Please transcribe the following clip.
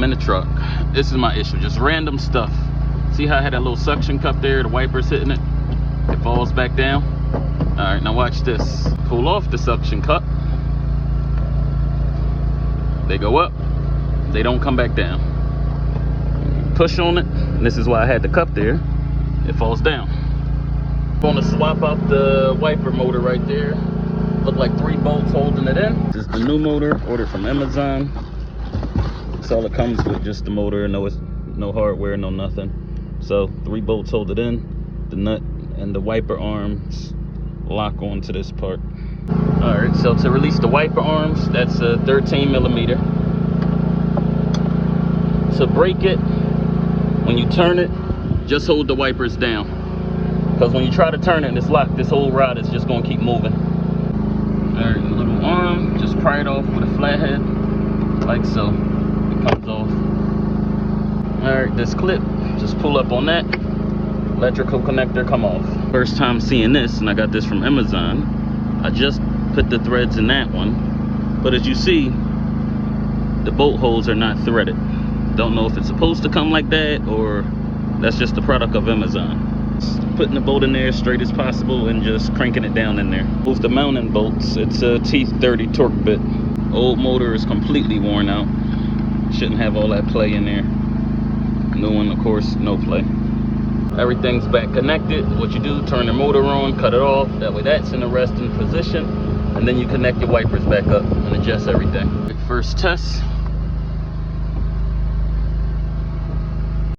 I'm in the truck. This is my issue, just random stuff. See how I had that little suction cup there, the wiper's hitting it? It falls back down. All right, now watch this. Pull off the suction cup. They go up, they don't come back down. Push on it, and this is why I had the cup there. It falls down. I'm gonna swap out the wiper motor right there. Look like 3 bolts holding it in. This is the new motor, ordered from Amazon. That's all it comes with, just the motor, no hardware, no nothing. So 3 bolts hold it in, the nut and the wiper arms lock onto this part. All right, so to release the wiper arms, that's a 13 millimeter. To break it, when you turn it, just hold the wipers down. Because when you try to turn it and it's locked, this whole rod is just gonna keep moving. All right, little arm, just pry it off with a flathead, like so. It comes off. All right, this clip, just pull up on that. Electrical connector come off. First time seeing this, and I got this from Amazon. I just put the threads in that one, but as you see, the bolt holes are not threaded. Don't know if it's supposed to come like that or that's just the product of Amazon. Just putting the bolt in there as straight as possible and just cranking it down in there. With the mounting bolts, it's a T30 torque bit. Old motor is completely worn out. Shouldn't have all that play in there. New one, of course, no play. Everything's back connected. What you do, turn the motor on, cut it off. That way that's in a resting position. And then you connect your wipers back up and adjust everything. First test.